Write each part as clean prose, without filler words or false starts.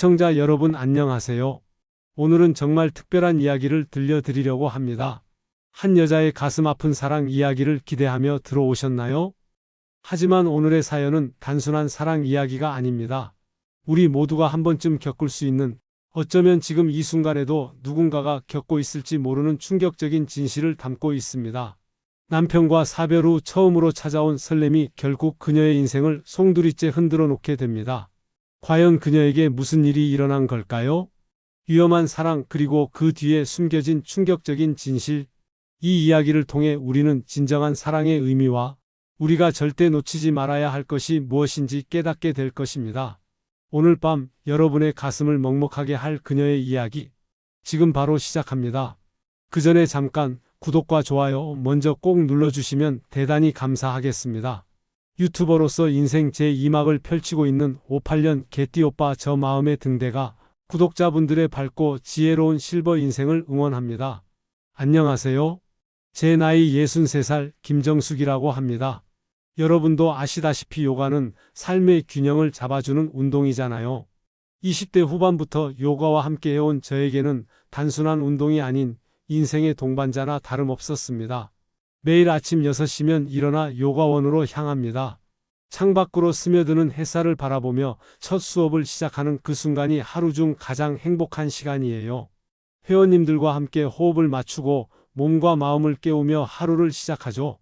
시청자 여러분 안녕하세요. 오늘은 정말 특별한 이야기를 들려드리려고 합니다. 한 여자의 가슴 아픈 사랑 이야기를 기대하며 들어오셨나요? 하지만 오늘의 사연은 단순한 사랑 이야기가 아닙니다. 우리 모두가 한 번쯤 겪을 수 있는, 어쩌면 지금 이 순간에도 누군가가 겪고 있을지 모르는 충격적인 진실을 담고 있습니다. 남편과 사별 후 처음으로 찾아온 설렘이 결국 그녀의 인생을 송두리째 흔들어 놓게 됩니다. 과연 그녀에게 무슨 일이 일어난 걸까요? 위험한 사랑, 그리고 그 뒤에 숨겨진 충격적인 진실. 이 이야기를 통해 우리는 진정한 사랑의 의미와 우리가 절대 놓치지 말아야 할 것이 무엇인지 깨닫게 될 것입니다. 오늘 밤 여러분의 가슴을 먹먹하게 할 그녀의 이야기, 지금 바로 시작합니다. 그 전에 잠깐 구독과 좋아요 먼저 꼭 눌러주시면 대단히 감사하겠습니다. 유튜버로서 인생 제2막을 펼치고 있는 58년 개띠오빠 저 마음의 등대가 구독자분들의 밝고 지혜로운 실버 인생을 응원합니다. 안녕하세요. 제 나이 63살 김정숙이라고 합니다. 여러분도 아시다시피 요가는 삶의 균형을 잡아주는 운동이잖아요. 20대 후반부터 요가와 함께 해온 저에게는 단순한 운동이 아닌 인생의 동반자나 다름없었습니다. 매일 아침 6시면 일어나 요가원으로 향합니다. 창밖으로 스며드는 햇살을 바라보며 첫 수업을 시작하는 그 순간이 하루 중 가장 행복한 시간이에요. 회원님들과 함께 호흡을 맞추고 몸과 마음을 깨우며 하루를 시작하죠.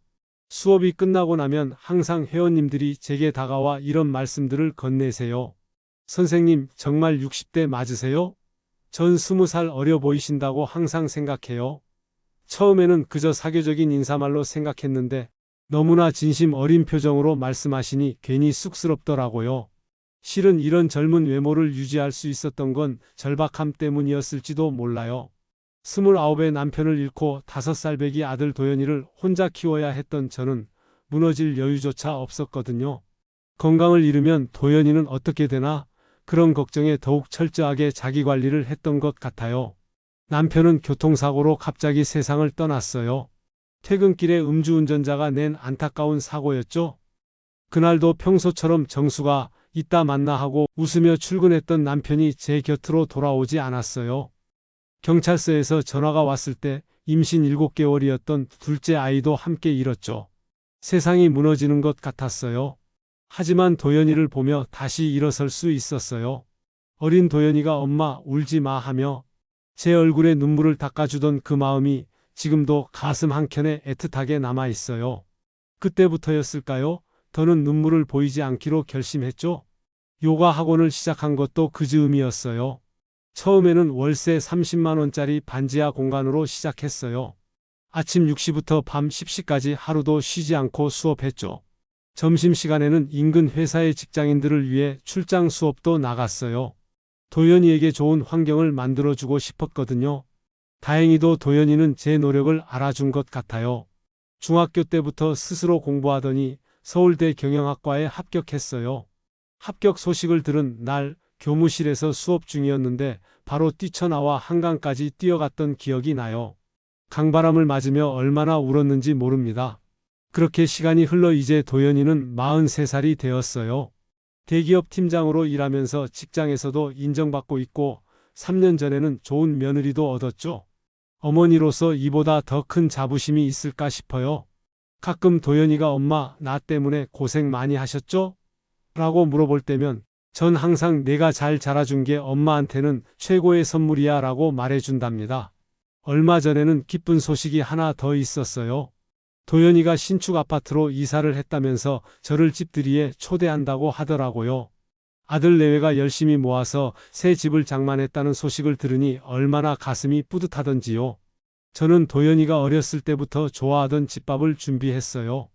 수업이 끝나고 나면 항상 회원님들이 제게 다가와 이런 말씀들을 건네세요. 선생님, 정말 60대 맞으세요? 전 20살 어려 보이신다고 항상 생각해요. 처음에는 그저 사교적인 인사말로 생각했는데 너무나 진심 어린 표정으로 말씀하시니 괜히 쑥스럽더라고요. 실은 이런 젊은 외모를 유지할 수 있었던 건 절박함 때문이었을지도 몰라요. 29의 남편을 잃고 5살배기 아들 도연이를 혼자 키워야 했던 저는 무너질 여유조차 없었거든요. 건강을 잃으면 도연이는 어떻게 되나? 그런 걱정에 더욱 철저하게 자기관리를 했던 것 같아요. 남편은 교통사고로 갑자기 세상을 떠났어요. 퇴근길에 음주운전자가 낸 안타까운 사고였죠. 그날도 평소처럼 정수가 이따 만나 하고 웃으며 출근했던 남편이 제 곁으로 돌아오지 않았어요. 경찰서에서 전화가 왔을 때 임신 7개월이었던 둘째 아이도 함께 잃었죠. 세상이 무너지는 것 같았어요. 하지만 도연이를 보며 다시 일어설 수 있었어요. 어린 도연이가 엄마 울지 마 하며 제 얼굴에 눈물을 닦아주던 그 마음이 지금도 가슴 한켠에 애틋하게 남아있어요. 그때부터였을까요? 더는 눈물을 보이지 않기로 결심했죠. 요가 학원을 시작한 것도 그 즈음이었어요. 처음에는 월세 30만 원짜리 반지하 공간으로 시작했어요. 아침 6시부터 밤 10시까지 하루도 쉬지 않고 수업했죠. 점심시간에는 인근 회사의 직장인들을 위해 출장 수업도 나갔어요. 도연이에게 좋은 환경을 만들어주고 싶었거든요. 다행히도 도연이는 제 노력을 알아준 것 같아요. 중학교 때부터 스스로 공부하더니 서울대 경영학과에 합격했어요. 합격 소식을 들은 날 교무실에서 수업 중이었는데 바로 뛰쳐나와 한강까지 뛰어갔던 기억이 나요. 강바람을 맞으며 얼마나 울었는지 모릅니다. 그렇게 시간이 흘러 이제 도연이는 43살이 되었어요. 대기업 팀장으로 일하면서 직장에서도 인정받고 있고 3년 전에는 좋은 며느리도 얻었죠. 어머니로서 이보다 더 큰 자부심이 있을까 싶어요. 가끔 도연이가 엄마, 나 때문에 고생 많이 하셨죠? 라고 물어볼 때면 전 항상 내가 잘 자라준 게 엄마한테는 최고의 선물이야 라고 말해준답니다. 얼마 전에는 기쁜 소식이 하나 더 있었어요. 도연이가 신축 아파트로 이사를 했다면서 저를 집들이에 초대한다고 하더라고요. 아들 내외가 열심히 모아서 새 집을 장만했다는 소식을 들으니 얼마나 가슴이 뿌듯하던지요. 저는 도연이가 어렸을 때부터 좋아하던 집밥을 준비했어요.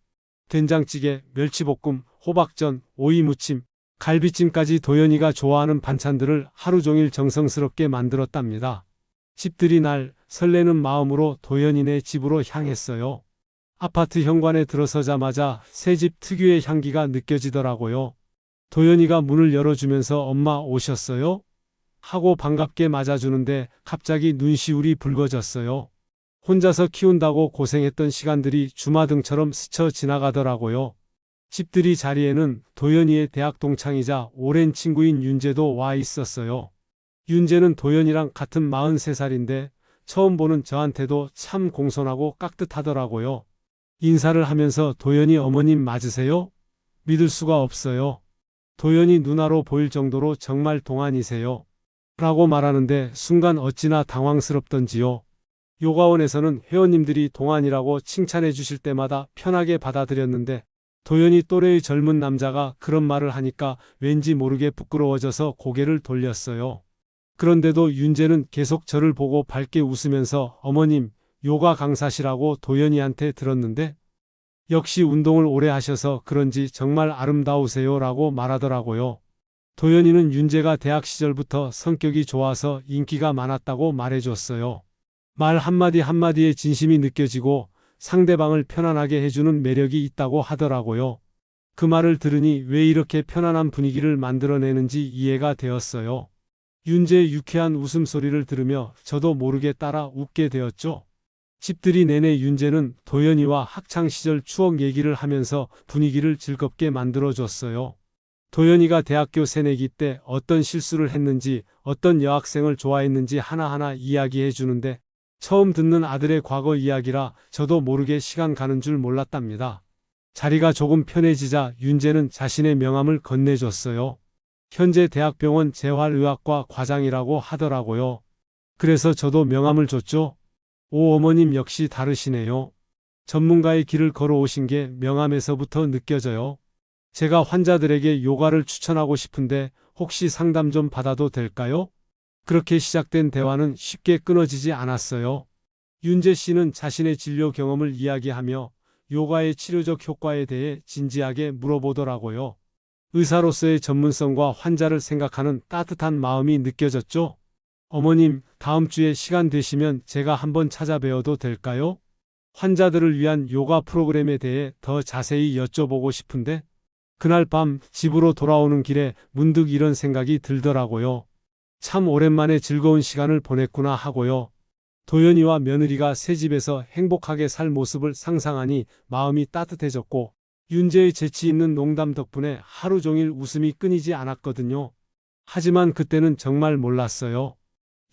된장찌개, 멸치볶음, 호박전, 오이무침, 갈비찜까지 도연이가 좋아하는 반찬들을 하루 종일 정성스럽게 만들었답니다. 집들이 날 설레는 마음으로 도연이네 집으로 향했어요. 아파트 현관에 들어서자마자 새 집 특유의 향기가 느껴지더라고요. 도연이가 문을 열어주면서 엄마 오셨어요? 하고 반갑게 맞아주는데 갑자기 눈시울이 붉어졌어요. 혼자서 키운다고 고생했던 시간들이 주마등처럼 스쳐 지나가더라고요. 집들이 자리에는 도연이의 대학 동창이자 오랜 친구인 윤재도 와 있었어요. 윤재는 도연이랑 같은 43살인데 처음 보는 저한테도 참 공손하고 깍듯하더라고요. 인사를 하면서 도연이 어머님 맞으세요? 믿을 수가 없어요. 도연이 누나로 보일 정도로 정말 동안이세요. 라고 말하는데 순간 어찌나 당황스럽던지요. 요가원에서는 회원님들이 동안이라고 칭찬해 주실 때마다 편하게 받아들였는데 도연이 또래의 젊은 남자가 그런 말을 하니까 왠지 모르게 부끄러워져서 고개를 돌렸어요. 그런데도 윤재는 계속 저를 보고 밝게 웃으면서 어머님, 요가 강사시라고 도연이한테 들었는데 역시 운동을 오래 하셔서 그런지 정말 아름다우세요 라고 말하더라고요. 도연이는 윤재가 대학 시절부터 성격이 좋아서 인기가 많았다고 말해줬어요. 말 한마디 한마디에 진심이 느껴지고 상대방을 편안하게 해주는 매력이 있다고 하더라고요. 그 말을 들으니 왜 이렇게 편안한 분위기를 만들어내는지 이해가 되었어요. 윤재의 유쾌한 웃음소리를 들으며 저도 모르게 따라 웃게 되었죠. 집들이 내내 윤재는 도연이와 학창시절 추억 얘기를 하면서 분위기를 즐겁게 만들어줬어요. 도연이가 대학교 새내기 때 어떤 실수를 했는지, 어떤 여학생을 좋아했는지 하나하나 이야기해 주는데 처음 듣는 아들의 과거 이야기라 저도 모르게 시간 가는 줄 몰랐답니다. 자리가 조금 편해지자 윤재는 자신의 명함을 건네줬어요. 현재 대학병원 재활의학과 과장이라고 하더라고요. 그래서 저도 명함을 줬죠. 오, 어머님 역시 다르시네요. 전문가의 길을 걸어오신 게 명함에서부터 느껴져요. 제가 환자들에게 요가를 추천하고 싶은데 혹시 상담 좀 받아도 될까요? 그렇게 시작된 대화는 쉽게 끊어지지 않았어요. 윤재 씨는 자신의 진료 경험을 이야기하며 요가의 치료적 효과에 대해 진지하게 물어보더라고요. 의사로서의 전문성과 환자를 생각하는 따뜻한 마음이 느껴졌죠. 어머님, 다음 주에 시간 되시면 제가 한번 찾아뵈어도 될까요? 환자들을 위한 요가 프로그램에 대해 더 자세히 여쭤보고 싶은데 그날 밤 집으로 돌아오는 길에 문득 이런 생각이 들더라고요. 참 오랜만에 즐거운 시간을 보냈구나 하고요. 도연이와 며느리가 새 집에서 행복하게 살 모습을 상상하니 마음이 따뜻해졌고 윤재의 재치 있는 농담 덕분에 하루 종일 웃음이 끊이지 않았거든요. 하지만 그때는 정말 몰랐어요.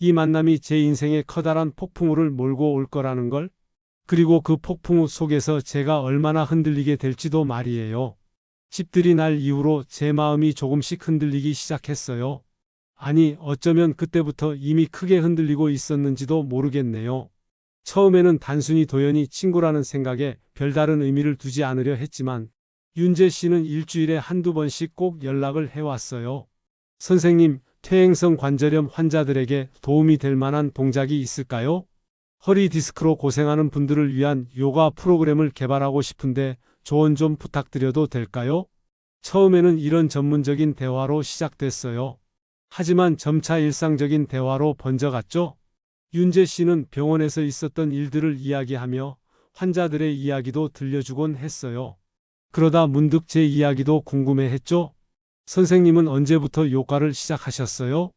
이 만남이 제 인생에 커다란 폭풍우를 몰고 올 거라는 걸, 그리고 그 폭풍우 속에서 제가 얼마나 흔들리게 될지도 말이에요. 집들이 날 이후로 제 마음이 조금씩 흔들리기 시작했어요. 아니, 어쩌면 그때부터 이미 크게 흔들리고 있었는지도 모르겠네요. 처음에는 단순히 도연이 친구라는 생각에 별다른 의미를 두지 않으려 했지만 윤재 씨는 일주일에 한두 번씩 꼭 연락을 해왔어요. 선생님, 퇴행성 관절염 환자들에게 도움이 될 만한 동작이 있을까요? 허리 디스크로 고생하는 분들을 위한 요가 프로그램을 개발하고 싶은데 조언 좀 부탁드려도 될까요? 처음에는 이런 전문적인 대화로 시작됐어요. 하지만 점차 일상적인 대화로 번져갔죠. 윤재 씨는 병원에서 있었던 일들을 이야기하며 환자들의 이야기도 들려주곤 했어요. 그러다 문득 제 이야기도 궁금해했죠. 선생님은 언제부터 요가를 시작하셨어요?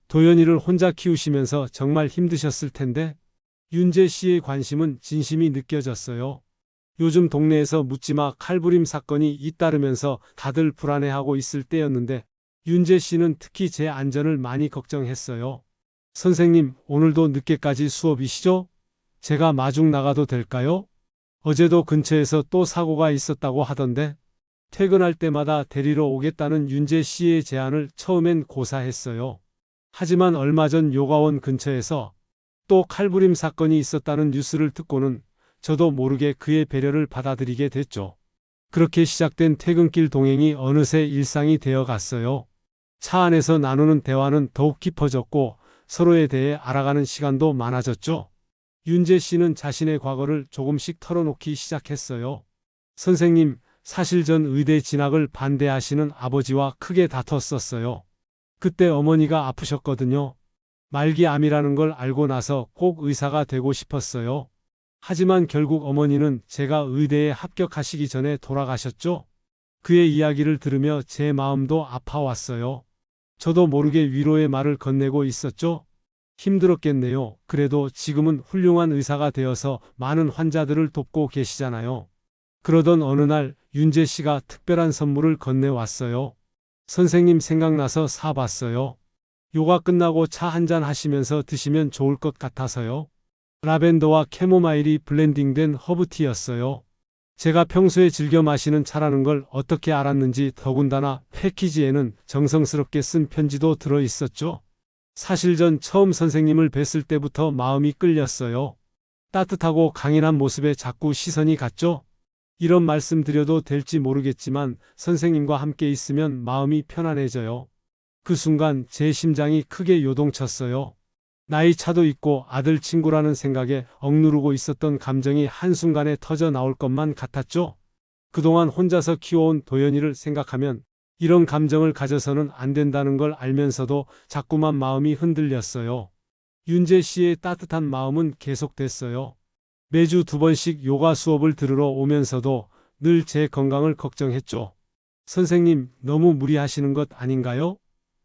도연이를 혼자 키우시면서 정말 힘드셨을 텐데 윤재 씨의 관심은 진심이 느껴졌어요. 요즘 동네에서 묻지마 칼부림 사건이 잇따르면서 다들 불안해하고 있을 때였는데 윤재 씨는 특히 제 안전을 많이 걱정했어요. 선생님, 오늘도 늦게까지 수업이시죠? 제가 마중 나가도 될까요? 어제도 근처에서 또 사고가 있었다고 하던데 퇴근할 때마다 데리러 오겠다는 윤재 씨의 제안을 처음엔 고사했어요. 하지만 얼마 전 요가원 근처에서 또 칼부림 사건이 있었다는 뉴스를 듣고는 저도 모르게 그의 배려를 받아들이게 됐죠. 그렇게 시작된 퇴근길 동행이 어느새 일상이 되어 갔어요. 차 안에서 나누는 대화는 더욱 깊어졌고 서로에 대해 알아가는 시간도 많아졌죠. 윤재 씨는 자신의 과거를 조금씩 털어놓기 시작했어요. 선생님, 사실 전 의대 진학을 반대하시는 아버지와 크게 다퉜었어요. 그때 어머니가 아프셨거든요. 말기암이라는 걸 알고 나서 꼭 의사가 되고 싶었어요. 하지만 결국 어머니는 제가 의대에 합격하시기 전에 돌아가셨죠. 그의 이야기를 들으며 제 마음도 아파왔어요. 저도 모르게 위로의 말을 건네고 있었죠. 힘들었겠네요. 그래도 지금은 훌륭한 의사가 되어서 많은 환자들을 돕고 계시잖아요. 그러던 어느 날 윤재 씨가 특별한 선물을 건네왔어요. 선생님 생각나서 사봤어요. 요가 끝나고 차 한잔 하시면서 드시면 좋을 것 같아서요. 라벤더와 캐모마일이 블렌딩된 허브티였어요. 제가 평소에 즐겨 마시는 차라는 걸 어떻게 알았는지 더군다나 패키지에는 정성스럽게 쓴 편지도 들어 있었죠. 사실 전 처음 선생님을 뵀을 때부터 마음이 끌렸어요. 따뜻하고 강인한 모습에 자꾸 시선이 갔죠. 이런 말씀 드려도 될지 모르겠지만 선생님과 함께 있으면 마음이 편안해져요. 그 순간 제 심장이 크게 요동쳤어요. 나이 차도 있고 아들 친구라는 생각에 억누르고 있었던 감정이 한순간에 터져 나올 것만 같았죠. 그동안 혼자서 키워온 도연이를 생각하면 이런 감정을 가져서는 안 된다는 걸 알면서도 자꾸만 마음이 흔들렸어요. 윤재 씨의 따뜻한 마음은 계속됐어요. 매주 2번씩 요가 수업을 들으러 오면서도 늘 제 건강을 걱정했죠. 선생님, 너무 무리하시는 것 아닌가요?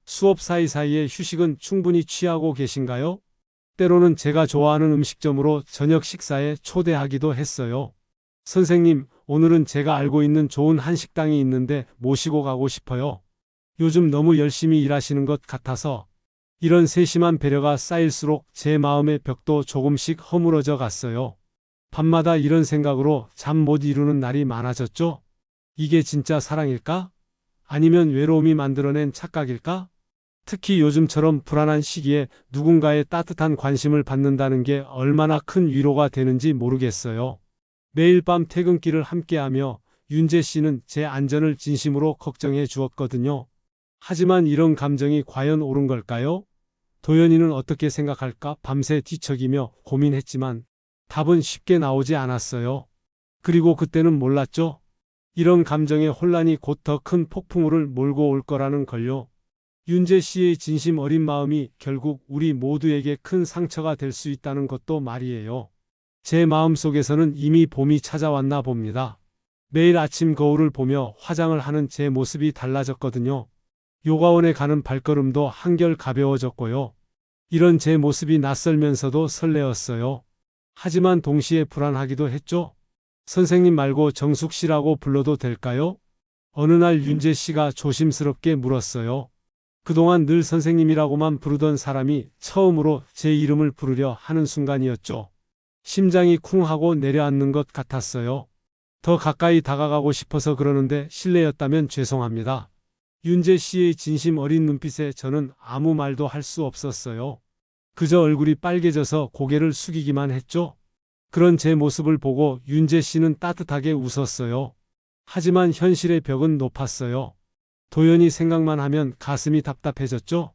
수업 사이사이에 휴식은 충분히 취하고 계신가요? 때로는 제가 좋아하는 음식점으로 저녁 식사에 초대하기도 했어요. 선생님, 오늘은 제가 알고 있는 좋은 한식당이 있는데 모시고 가고 싶어요. 요즘 너무 열심히 일하시는 것 같아서. 이런 세심한 배려가 쌓일수록 제 마음의 벽도 조금씩 허물어져 갔어요. 밤마다 이런 생각으로 잠 못 이루는 날이 많아졌죠. 이게 진짜 사랑일까? 아니면 외로움이 만들어낸 착각일까? 특히 요즘처럼 불안한 시기에 누군가의 따뜻한 관심을 받는다는 게 얼마나 큰 위로가 되는지 모르겠어요. 매일 밤 퇴근길을 함께하며 윤재 씨는 제 안전을 진심으로 걱정해 주었거든요. 하지만 이런 감정이 과연 옳은 걸까요? 도연이는 어떻게 생각할까 밤새 뒤척이며 고민했지만 답은 쉽게 나오지 않았어요. 그리고 그때는 몰랐죠. 이런 감정의 혼란이 곧 더 큰 폭풍우를 몰고 올 거라는 걸요. 윤재 씨의 진심 어린 마음이 결국 우리 모두에게 큰 상처가 될 수 있다는 것도 말이에요. 제 마음속에서는 이미 봄이 찾아왔나 봅니다. 매일 아침 거울을 보며 화장을 하는 제 모습이 달라졌거든요. 요가원에 가는 발걸음도 한결 가벼워졌고요. 이런 제 모습이 낯설면서도 설레었어요. 하지만 동시에 불안하기도 했죠. 선생님 말고 정숙 씨라고 불러도 될까요? 어느 날 윤재 씨가 조심스럽게 물었어요. 그동안 늘 선생님이라고만 부르던 사람이 처음으로 제 이름을 부르려 하는 순간이었죠. 심장이 쿵하고 내려앉는 것 같았어요. 더 가까이 다가가고 싶어서 그러는데 실례였다면 죄송합니다. 윤재 씨의 진심 어린 눈빛에 저는 아무 말도 할 수 없었어요. 그저 얼굴이 빨개져서 고개를 숙이기만 했죠. 그런 제 모습을 보고 윤재 씨는 따뜻하게 웃었어요. 하지만 현실의 벽은 높았어요. 도연이 생각만 하면 가슴이 답답해졌죠.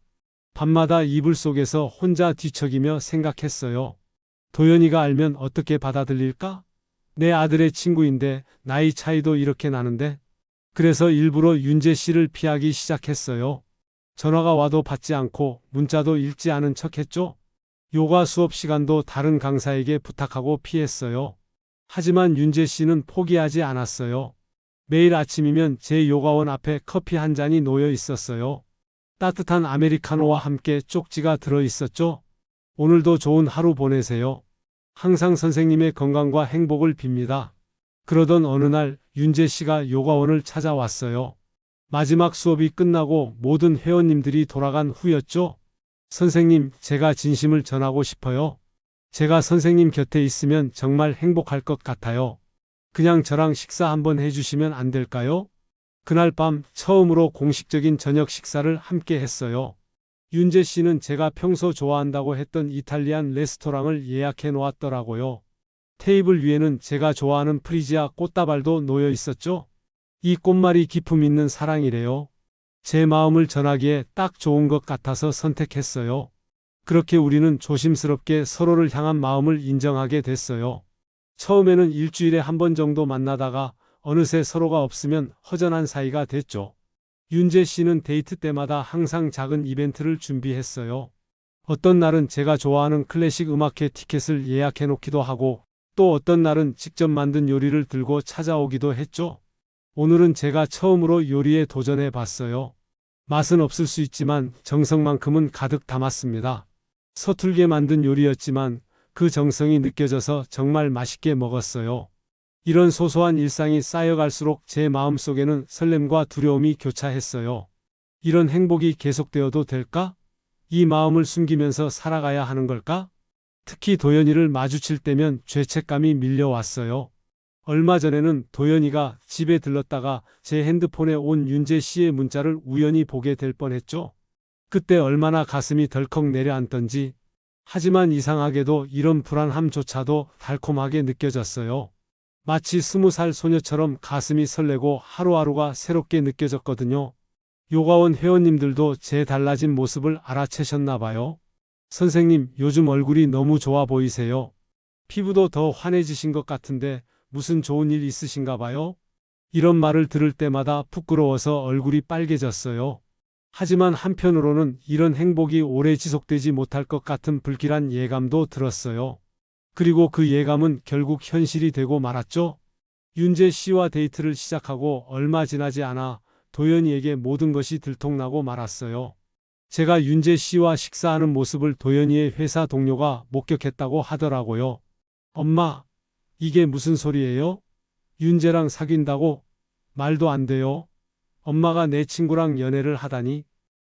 밤마다 이불 속에서 혼자 뒤척이며 생각했어요. 도연이가 알면 어떻게 받아들일까? 내 아들의 친구인데 나이 차이도 이렇게 나는데. 그래서 일부러 윤재 씨를 피하기 시작했어요. 전화가 와도 받지 않고 문자도 읽지 않은 척했죠. 요가 수업 시간도 다른 강사에게 부탁하고 피했어요. 하지만 윤재 씨는 포기하지 않았어요. 매일 아침이면 제 요가원 앞에 커피 한 잔이 놓여 있었어요. 따뜻한 아메리카노와 함께 쪽지가 들어 있었죠. 오늘도 좋은 하루 보내세요. 항상 선생님의 건강과 행복을 빕니다. 그러던 어느 날 윤재 씨가 요가원을 찾아왔어요. 마지막 수업이 끝나고 모든 회원님들이 돌아간 후였죠. 선생님, 제가 진심을 전하고 싶어요. 제가 선생님 곁에 있으면 정말 행복할 것 같아요. 그냥 저랑 식사 한번 해주시면 안 될까요? 그날 밤 처음으로 공식적인 저녁 식사를 함께 했어요. 윤재 씨는 제가 평소 좋아한다고 했던 이탈리안 레스토랑을 예약해 놓았더라고요. 테이블 위에는 제가 좋아하는 프리지아 꽃다발도 놓여 있었죠. 이 꽃말이 기품 있는 사랑이래요. 제 마음을 전하기에 딱 좋은 것 같아서 선택했어요. 그렇게 우리는 조심스럽게 서로를 향한 마음을 인정하게 됐어요. 처음에는 일주일에 한 번 정도 만나다가 어느새 서로가 없으면 허전한 사이가 됐죠. 윤재 씨는 데이트 때마다 항상 작은 이벤트를 준비했어요. 어떤 날은 제가 좋아하는 클래식 음악회 티켓을 예약해 놓기도 하고 또 어떤 날은 직접 만든 요리를 들고 찾아오기도 했죠. 오늘은 제가 처음으로 요리에 도전해 봤어요. 맛은 없을 수 있지만 정성만큼은 가득 담았습니다. 서툴게 만든 요리였지만 그 정성이 느껴져서 정말 맛있게 먹었어요. 이런 소소한 일상이 쌓여갈수록 제 마음속에는 설렘과 두려움이 교차했어요. 이런 행복이 계속되어도 될까? 이 마음을 숨기면서 살아가야 하는 걸까? 특히 도연이를 마주칠 때면 죄책감이 밀려왔어요. 얼마 전에는 도연이가 집에 들렀다가 제 핸드폰에 온 윤재 씨의 문자를 우연히 보게 될 뻔했죠. 그때 얼마나 가슴이 덜컥 내려앉던지. 하지만 이상하게도 이런 불안함조차도 달콤하게 느껴졌어요. 마치 20살 소녀처럼 가슴이 설레고 하루하루가 새롭게 느껴졌거든요. 요가원 회원님들도 제 달라진 모습을 알아채셨나 봐요. 선생님, 요즘 얼굴이 너무 좋아 보이세요. 피부도 더 환해지신 것 같은데 무슨 좋은 일 있으신가 봐요? 이런 말을 들을 때마다 부끄러워서 얼굴이 빨개졌어요. 하지만 한편으로는 이런 행복이 오래 지속되지 못할 것 같은 불길한 예감도 들었어요. 그리고 그 예감은 결국 현실이 되고 말았죠. 윤재 씨와 데이트를 시작하고 얼마 지나지 않아 도연이에게 모든 것이 들통나고 말았어요. 제가 윤재 씨와 식사하는 모습을 도연이의 회사 동료가 목격했다고 하더라고요. 엄마, 이게 무슨 소리예요? 윤재랑 사귄다고? 말도 안 돼요. 엄마가 내 친구랑 연애를 하다니.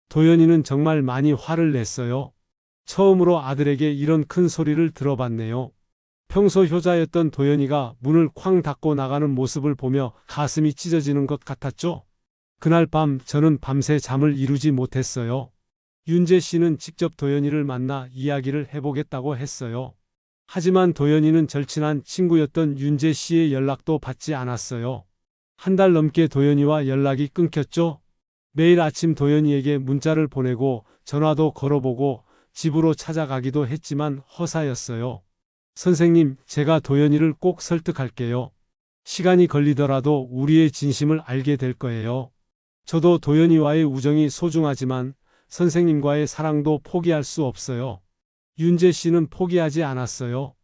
도연이는 정말 많이 화를 냈어요. 처음으로 아들에게 이런 큰 소리를 들어봤네요. 평소 효자였던 도연이가 문을 쾅 닫고 나가는 모습을 보며 가슴이 찢어지는 것 같았죠. 그날 밤 저는 밤새 잠을 이루지 못했어요. 윤재 씨는 직접 도연이를 만나 이야기를 해보겠다고 했어요. 하지만 도연이는 절친한 친구였던 윤재 씨의 연락도 받지 않았어요. 한 달 넘게 도연이와 연락이 끊겼죠. 매일 아침 도연이에게 문자를 보내고 전화도 걸어보고 집으로 찾아가기도 했지만 허사였어요. 선생님, 제가 도연이를 꼭 설득할게요. 시간이 걸리더라도 우리의 진심을 알게 될 거예요. 저도 도연이와의 우정이 소중하지만 선생님과의 사랑도 포기할 수 없어요. 윤재 씨는 포기하지 않았어요.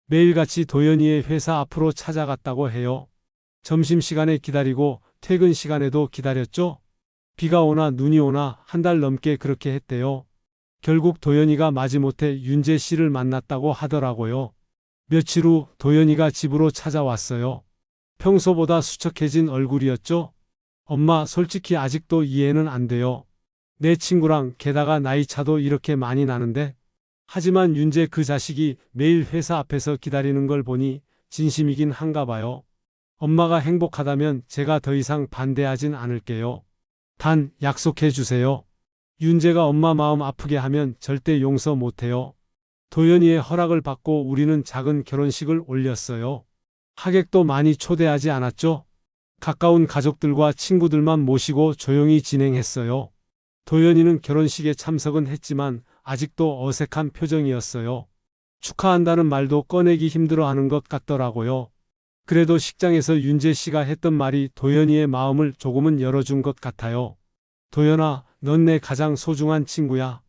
매일같이 도연이의 회사 앞으로 찾아갔다고 해요. 점심시간에 기다리고 퇴근 시간에도 기다렸죠. 비가 오나 눈이 오나 한 달 넘게 그렇게 했대요. 결국 도연이가 마지못해 윤재 씨를 만났다고 하더라고요. 며칠 후 도연이가 집으로 찾아왔어요. 평소보다 수척해진 얼굴이었죠. 엄마, 솔직히 아직도 이해는 안 돼요. 내 친구랑 게다가 나이 차도 이렇게 많이 나는데. 하지만 윤재 그 자식이 매일 회사 앞에서 기다리는 걸 보니 진심이긴 한가 봐요. 엄마가 행복하다면 제가 더 이상 반대하진 않을게요. 단 약속해 주세요. 윤재가 엄마 마음 아프게 하면 절대 용서 못해요. 도연이의 허락을 받고 우리는 작은 결혼식을 올렸어요. 하객도 많이 초대하지 않았죠. 가까운 가족들과 친구들만 모시고 조용히 진행했어요. 도연이는 결혼식에 참석은 했지만 아직도 어색한 표정이었어요. 축하한다는 말도 꺼내기 힘들어하는 것 같더라고요. 그래도 식장에서 윤재 씨가 했던 말이 도연이의 마음을 조금은 열어준 것 같아요. 도연아, 넌 내 가장 소중한 친구야.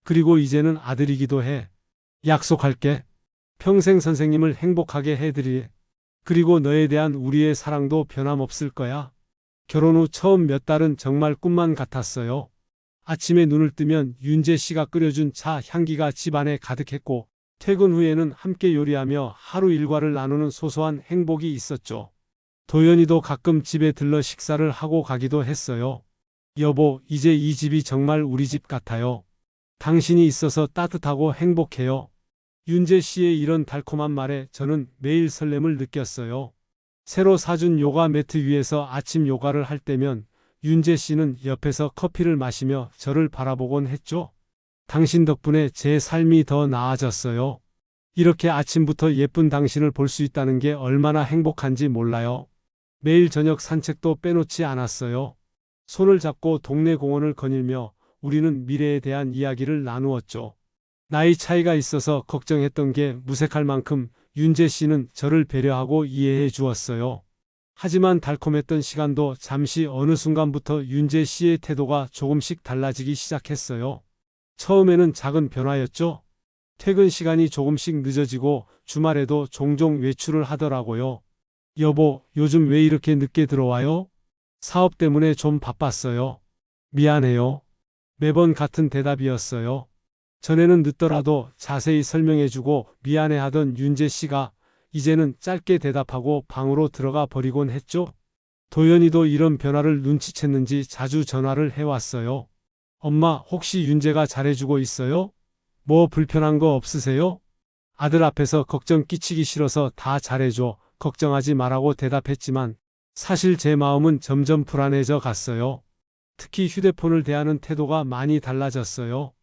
그리고 이제는 아들이기도 해. 약속할게. 평생 선생님을 행복하게 해드리. 그리고 너에 대한 우리의 사랑도 변함없을 거야. 결혼 후 처음 몇 달은 정말 꿈만 같았어요. 아침에 눈을 뜨면 윤재 씨가 끓여준 차 향기가 집안에 가득했고 퇴근 후에는 함께 요리하며 하루 일과를 나누는 소소한 행복이 있었죠. 도연이도 가끔 집에 들러 식사를 하고 가기도 했어요. 여보, 이제 이 집이 정말 우리 집 같아요. 당신이 있어서 따뜻하고 행복해요. 윤재 씨의 이런 달콤한 말에 저는 매일 설렘을 느꼈어요. 새로 사준 요가 매트 위에서 아침 요가를 할 때면 윤재 씨는 옆에서 커피를 마시며 저를 바라보곤 했죠. 당신 덕분에 제 삶이 더 나아졌어요. 이렇게 아침부터 예쁜 당신을 볼 수 있다는 게 얼마나 행복한지 몰라요. 매일 저녁 산책도 빼놓지 않았어요. 손을 잡고 동네 공원을 거닐며 우리는 미래에 대한 이야기를 나누었죠. 나이 차이가 있어서 걱정했던 게 무색할 만큼 윤재 씨는 저를 배려하고 이해해 주었어요. 하지만 달콤했던 시간도 잠시 어느 순간부터 윤재 씨의 태도가 조금씩 달라지기 시작했어요. 처음에는 작은 변화였죠. 퇴근 시간이 조금씩 늦어지고 주말에도 종종 외출을 하더라고요. 여보, 요즘 왜 이렇게 늦게 들어와요? 사업 때문에 좀 바빴어요. 미안해요. 매번 같은 대답이었어요. 전에는 늦더라도 자세히 설명해주고 미안해하던 윤재 씨가 이제는 짧게 대답하고 방으로 들어가 버리곤 했죠. 도연이도 이런 변화를 눈치챘는지 자주 전화를 해왔어요. 엄마, 혹시 윤재가 잘해주고 있어요? 뭐 불편한 거 없으세요? 아들 앞에서 걱정 끼치기 싫어서 다 잘해줘. 걱정하지 말라고 대답했지만 사실 제 마음은 점점 불안해져 갔어요. 특히 휴대폰을 대하는 태도가 많이 달라졌어요.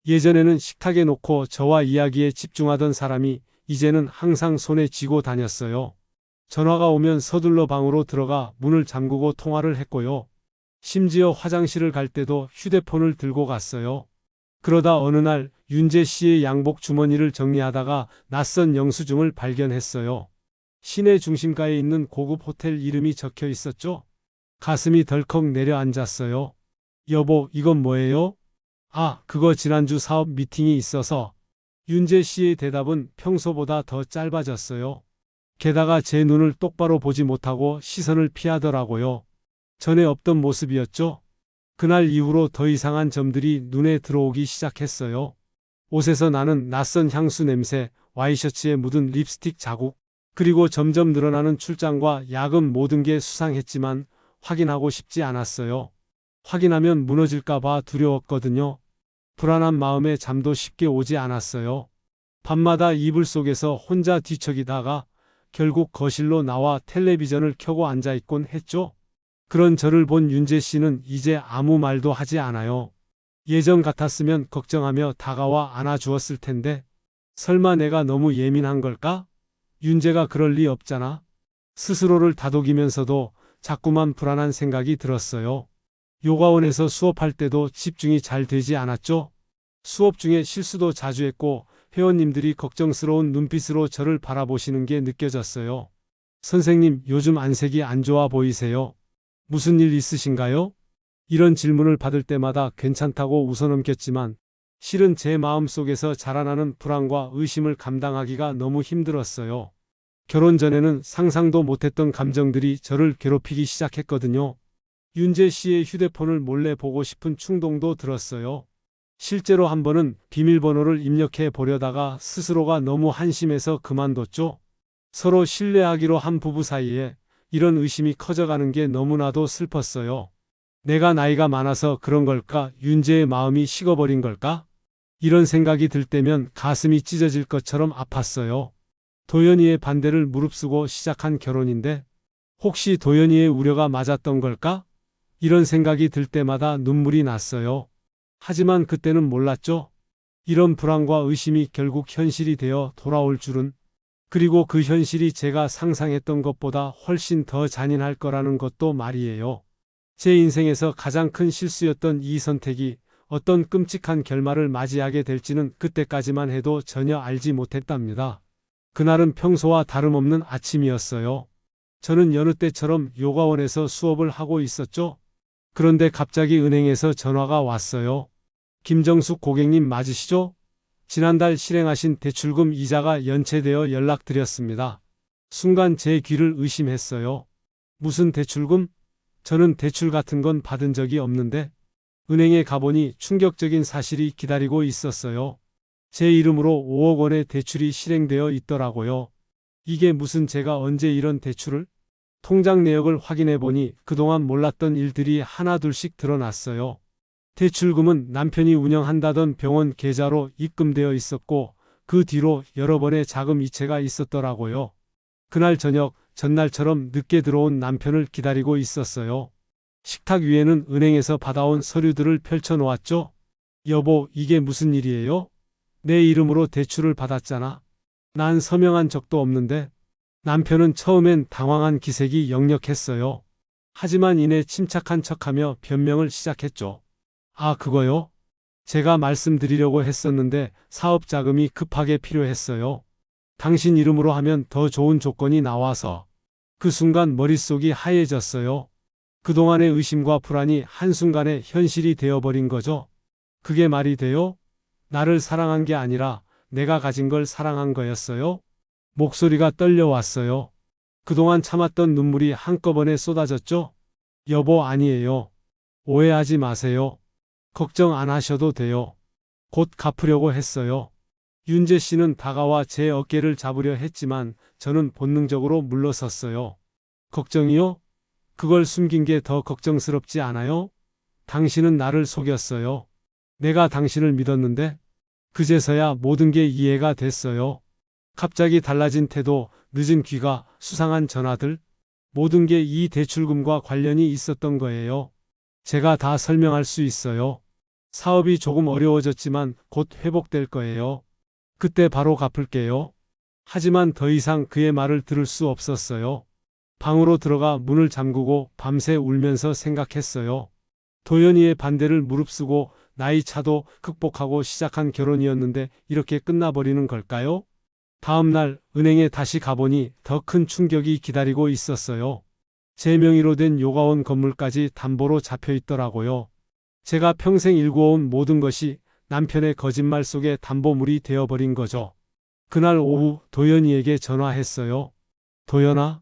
예전에는 식탁에 놓고 저와 이야기에 집중하던 사람이 이제는 항상 손에 쥐고 다녔어요. 전화가 오면 서둘러 방으로 들어가 문을 잠그고 통화를 했고요. 심지어 화장실을 갈 때도 휴대폰을 들고 갔어요. 그러다 어느 날 윤재 씨의 양복 주머니를 정리하다가 낯선 영수증을 발견했어요. 시내 중심가에 있는 고급 호텔 이름이 적혀 있었죠. 가슴이 덜컥 내려앉았어요. 여보, 이건 뭐예요? 아, 그거 지난주 사업 미팅이 있어서. 윤재 씨의 대답은 평소보다 더 짧아졌어요. 게다가 제 눈을 똑바로 보지 못하고 시선을 피하더라고요. 전에 없던 모습이었죠. 그날 이후로 더 이상한 점들이 눈에 들어오기 시작했어요. 옷에서 나는 낯선 향수 냄새, 와이셔츠에 묻은 립스틱 자국, 그리고 점점 늘어나는 출장과 야근 모든 게 수상했지만 확인하고 싶지 않았어요. 확인하면 무너질까봐 두려웠거든요. 불안한 마음에 잠도 쉽게 오지 않았어요. 밤마다 이불 속에서 혼자 뒤척이다가 결국 거실로 나와 텔레비전을 켜고 앉아있곤 했죠. 그런 저를 본 윤재 씨는 이제 아무 말도 하지 않아요. 예전 같았으면 걱정하며 다가와 안아주었을 텐데 설마 내가 너무 예민한 걸까? 윤재가 그럴 리 없잖아. 스스로를 다독이면서도 자꾸만 불안한 생각이 들었어요. 요가원에서 수업할 때도 집중이 잘 되지 않았죠. 수업 중에 실수도 자주 했고 회원님들이 걱정스러운 눈빛으로 저를 바라보시는 게 느껴졌어요. 선생님, 요즘 안색이 안 좋아 보이세요. 무슨 일 있으신가요? 이런 질문을 받을 때마다 괜찮다고 웃어넘겼지만 실은 제 마음속에서 자라나는 불안과 의심을 감당하기가 너무 힘들었어요. 결혼 전에는 상상도 못했던 감정들이 저를 괴롭히기 시작했거든요. 윤재 씨의 휴대폰을 몰래 보고 싶은 충동도 들었어요. 실제로 한 번은 비밀번호를 입력해 보려다가 스스로가 너무 한심해서 그만뒀죠. 서로 신뢰하기로 한 부부 사이에 이런 의심이 커져가는 게 너무나도 슬펐어요. 내가 나이가 많아서 그런 걸까? 윤재의 마음이 식어버린 걸까? 이런 생각이 들 때면 가슴이 찢어질 것처럼 아팠어요. 도연이의 반대를 무릅쓰고 시작한 결혼인데 혹시 도연이의 우려가 맞았던 걸까? 이런 생각이 들 때마다 눈물이 났어요. 하지만 그때는 몰랐죠. 이런 불안과 의심이 결국 현실이 되어 돌아올 줄은, 그리고 그 현실이 제가 상상했던 것보다 훨씬 더 잔인할 거라는 것도 말이에요. 제 인생에서 가장 큰 실수였던 이 선택이 어떤 끔찍한 결말을 맞이하게 될지는 그때까지만 해도 전혀 알지 못했답니다. 그날은 평소와 다름없는 아침이었어요. 저는 여느 때처럼 요가원에서 수업을 하고 있었죠. 그런데 갑자기 은행에서 전화가 왔어요. 김정숙 고객님 맞으시죠? 지난달 실행하신 대출금 이자가 연체되어 연락드렸습니다. 순간 제 귀를 의심했어요. 무슨 대출금? 저는 대출 같은 건 받은 적이 없는데. 은행에 가보니 충격적인 사실이 기다리고 있었어요. 제 이름으로 5억 원의 대출이 실행되어 있더라고요. 이게 무슨, 제가 언제 이런 대출을? 통장 내역을 확인해 보니 그동안 몰랐던 일들이 하나둘씩 드러났어요. 대출금은 남편이 운영한다던 병원 계좌로 입금되어 있었고 그 뒤로 여러 번의 자금 이체가 있었더라고요. 그날 저녁, 전날처럼 늦게 들어온 남편을 기다리고 있었어요. 식탁 위에는 은행에서 받아온 서류들을 펼쳐놓았죠. 여보, 이게 무슨 일이에요? 내 이름으로 대출을 받았잖아. 난 서명한 적도 없는데. 남편은 처음엔 당황한 기색이 역력했어요. 하지만 이내 침착한 척하며 변명을 시작했죠. 아, 그거요? 제가 말씀드리려고 했었는데 사업 자금이 급하게 필요했어요. 당신 이름으로 하면 더 좋은 조건이 나와서. 그 순간 머릿속이 하얘졌어요. 그동안의 의심과 불안이 한순간에 현실이 되어버린 거죠. 그게 말이 돼요? 나를 사랑한 게 아니라 내가 가진 걸 사랑한 거였어요? 목소리가 떨려왔어요. 그동안 참았던 눈물이 한꺼번에 쏟아졌죠? 여보, 아니에요. 오해하지 마세요. 걱정 안 하셔도 돼요. 곧 갚으려고 했어요. 윤재 씨는 다가와 제 어깨를 잡으려 했지만 저는 본능적으로 물러섰어요. 걱정이요? 그걸 숨긴 게 더 걱정스럽지 않아요? 당신은 나를 속였어요. 내가 당신을 믿었는데 그제서야 모든 게 이해가 됐어요. 갑자기 달라진 태도, 늦은 귀가, 수상한 전화들, 모든 게 이 대출금과 관련이 있었던 거예요. 제가 다 설명할 수 있어요. 사업이 조금 어려워졌지만 곧 회복될 거예요. 그때 바로 갚을게요. 하지만 더 이상 그의 말을 들을 수 없었어요. 방으로 들어가 문을 잠그고 밤새 울면서 생각했어요. 도연이의 반대를 무릅쓰고 나이 차도 극복하고 시작한 결혼이었는데 이렇게 끝나버리는 걸까요? 다음 날 은행에 다시 가보니 더 큰 충격이 기다리고 있었어요. 제 명의로 된 요가원 건물까지 담보로 잡혀 있더라고요. 제가 평생 일구어온 모든 것이 남편의 거짓말 속에 담보물이 되어버린 거죠. 그날 오후 도연이에게 전화했어요. 도연아,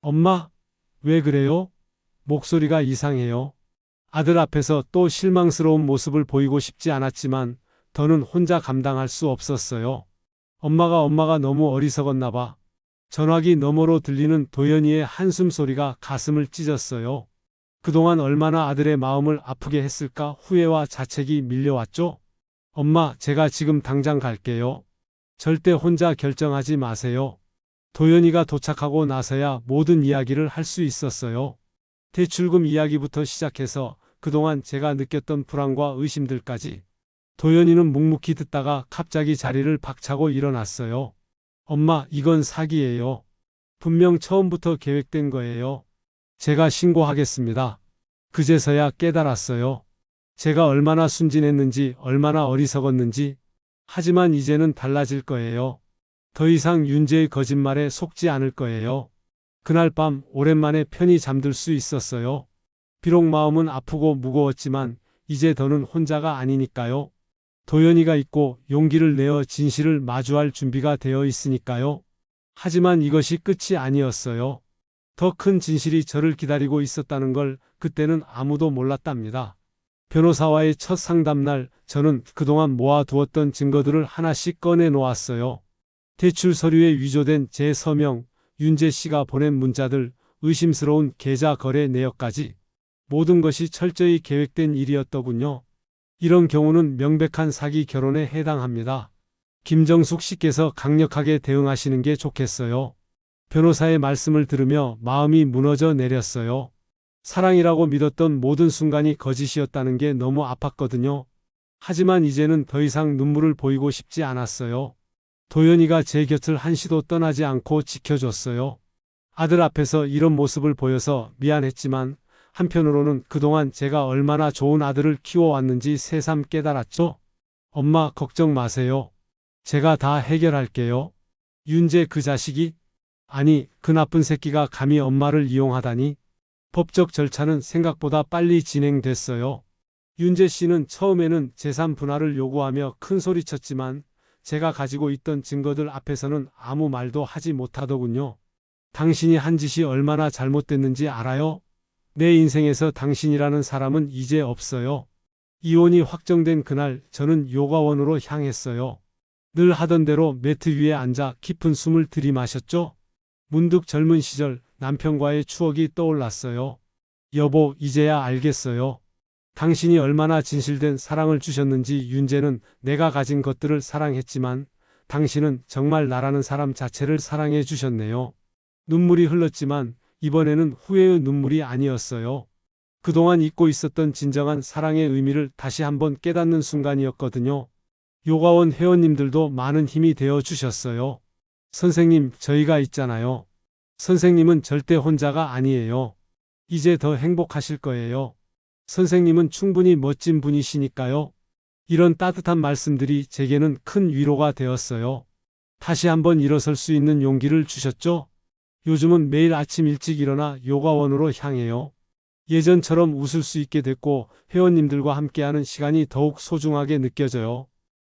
엄마, 왜 그래요? 목소리가 이상해요. 아들 앞에서 또 실망스러운 모습을 보이고 싶지 않았지만 더는 혼자 감당할 수 없었어요. 엄마가 너무 어리석었나 봐. 전화기 너머로 들리는 도연이의 한숨 소리가 가슴을 찢었어요. 그동안 얼마나 아들의 마음을 아프게 했을까 후회와 자책이 밀려왔죠. 엄마, 제가 지금 당장 갈게요. 절대 혼자 결정하지 마세요. 도연이가 도착하고 나서야 모든 이야기를 할 수 있었어요. 대출금 이야기부터 시작해서 그동안 제가 느꼈던 불안과 의심들까지. 도연이는 묵묵히 듣다가 갑자기 자리를 박차고 일어났어요. 엄마, 이건 사기예요. 분명 처음부터 계획된 거예요. 제가 신고하겠습니다. 그제서야 깨달았어요. 제가 얼마나 순진했는지, 얼마나 어리석었는지. 하지만 이제는 달라질 거예요. 더 이상 윤재의 거짓말에 속지 않을 거예요. 그날 밤 오랜만에 편히 잠들 수 있었어요. 비록 마음은 아프고 무거웠지만 이제 더는 혼자가 아니니까요. 도연이가 있고 용기를 내어 진실을 마주할 준비가 되어 있으니까요. 하지만 이것이 끝이 아니었어요. 더 큰 진실이 저를 기다리고 있었다는 걸 그때는 아무도 몰랐답니다. 변호사와의 첫 상담날 저는 그동안 모아두었던 증거들을 하나씩 꺼내 놓았어요. 대출 서류에 위조된 제 서명, 윤재 씨가 보낸 문자들, 의심스러운 계좌 거래 내역까지 모든 것이 철저히 계획된 일이었더군요. 이런 경우는 명백한 사기 결혼에 해당합니다. 김정숙 씨께서 강력하게 대응하시는 게 좋겠어요. 변호사의 말씀을 들으며 마음이 무너져 내렸어요. 사랑이라고 믿었던 모든 순간이 거짓이었다는 게 너무 아팠거든요. 하지만 이제는 더 이상 눈물을 보이고 싶지 않았어요. 도연이가 제 곁을 한시도 떠나지 않고 지켜줬어요. 아들 앞에서 이런 모습을 보여서 미안했지만 한편으로는 그동안 제가 얼마나 좋은 아들을 키워왔는지 새삼 깨달았죠. 엄마, 걱정 마세요. 제가 다 해결할게요. 윤재 그 자식이? 아니, 그 나쁜 새끼가 감히 엄마를 이용하다니. 법적 절차는 생각보다 빨리 진행됐어요. 윤재 씨는 처음에는 재산 분할을 요구하며 큰 소리쳤지만 제가 가지고 있던 증거들 앞에서는 아무 말도 하지 못하더군요. 당신이 한 짓이 얼마나 잘못됐는지 알아요? 내 인생에서 당신이라는 사람은 이제 없어요. 이혼이 확정된 그날 저는 요가원으로 향했어요. 늘 하던 대로 매트 위에 앉아 깊은 숨을 들이마셨죠. 문득 젊은 시절 남편과의 추억이 떠올랐어요. 여보, 이제야 알겠어요. 당신이 얼마나 진실된 사랑을 주셨는지. 윤재는 내가 가진 것들을 사랑했지만 당신은 정말 나라는 사람 자체를 사랑해 주셨네요. 눈물이 흘렀지만 이번에는 후회의 눈물이 아니었어요. 그동안 잊고 있었던 진정한 사랑의 의미를 다시 한번 깨닫는 순간이었거든요. 요가원 회원님들도 많은 힘이 되어 주셨어요. 선생님, 저희가 있잖아요. 선생님은 절대 혼자가 아니에요. 이제 더 행복하실 거예요. 선생님은 충분히 멋진 분이시니까요. 이런 따뜻한 말씀들이 제게는 큰 위로가 되었어요. 다시 한번 일어설 수 있는 용기를 주셨죠? 요즘은 매일 아침 일찍 일어나 요가원으로 향해요. 예전처럼 웃을 수 있게 됐고 회원님들과 함께하는 시간이 더욱 소중하게 느껴져요.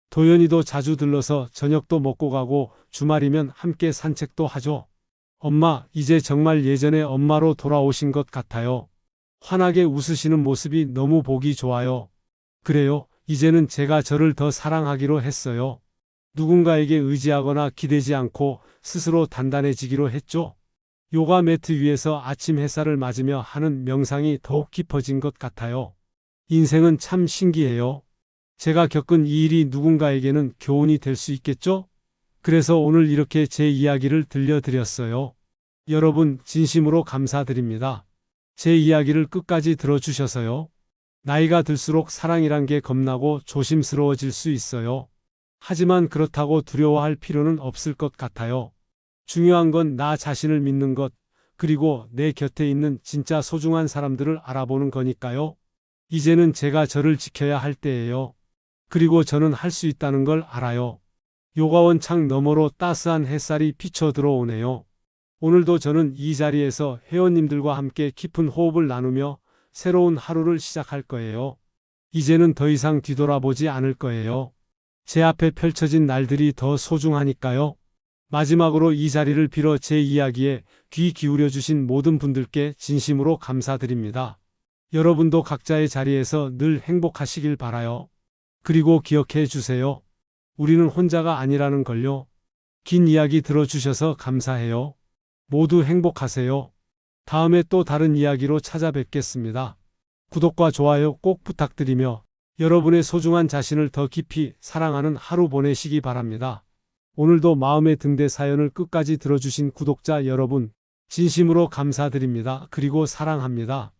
도연이도 자주 들러서 저녁도 먹고 가고 주말이면 함께 산책도 하죠. 엄마, 이제 정말 예전의 엄마로 돌아오신 것 같아요. 환하게 웃으시는 모습이 너무 보기 좋아요. 그래요, 이제는 제가 저를 더 사랑하기로 했어요. 누군가에게 의지하거나 기대지 않고 스스로 단단해지기로 했죠. 요가 매트 위에서 아침 햇살을 맞으며 하는 명상이 더욱 깊어진 것 같아요. 인생은 참 신기해요. 제가 겪은 이 일이 누군가에게는 교훈이 될 수 있겠죠? 그래서 오늘 이렇게 제 이야기를 들려드렸어요. 여러분, 진심으로 감사드립니다. 제 이야기를 끝까지 들어주셔서요. 나이가 들수록 사랑이란 게 겁나고 조심스러워질 수 있어요. 하지만 그렇다고 두려워할 필요는 없을 것 같아요. 중요한 건 나 자신을 믿는 것, 그리고 내 곁에 있는 진짜 소중한 사람들을 알아보는 거니까요. 이제는 제가 저를 지켜야 할 때예요. 그리고 저는 할 수 있다는 걸 알아요. 요가원 창 너머로 따스한 햇살이 비쳐 들어오네요. 오늘도 저는 이 자리에서 회원님들과 함께 깊은 호흡을 나누며 새로운 하루를 시작할 거예요. 이제는 더 이상 뒤돌아보지 않을 거예요. 제 앞에 펼쳐진 날들이 더 소중하니까요. 마지막으로 이 자리를 빌어 제 이야기에 귀 기울여 주신 모든 분들께 진심으로 감사드립니다. 여러분도 각자의 자리에서 늘 행복하시길 바라요. 그리고 기억해 주세요. 우리는 혼자가 아니라는 걸요. 긴 이야기 들어주셔서 감사해요. 모두 행복하세요. 다음에 또 다른 이야기로 찾아뵙겠습니다. 구독과 좋아요 꼭 부탁드리며 여러분의 소중한 자신을 더 깊이 사랑하는 하루 보내시기 바랍니다. 오늘도 마음의 등대 사연을 끝까지 들어주신 구독자 여러분, 진심으로 감사드립니다. 그리고 사랑합니다.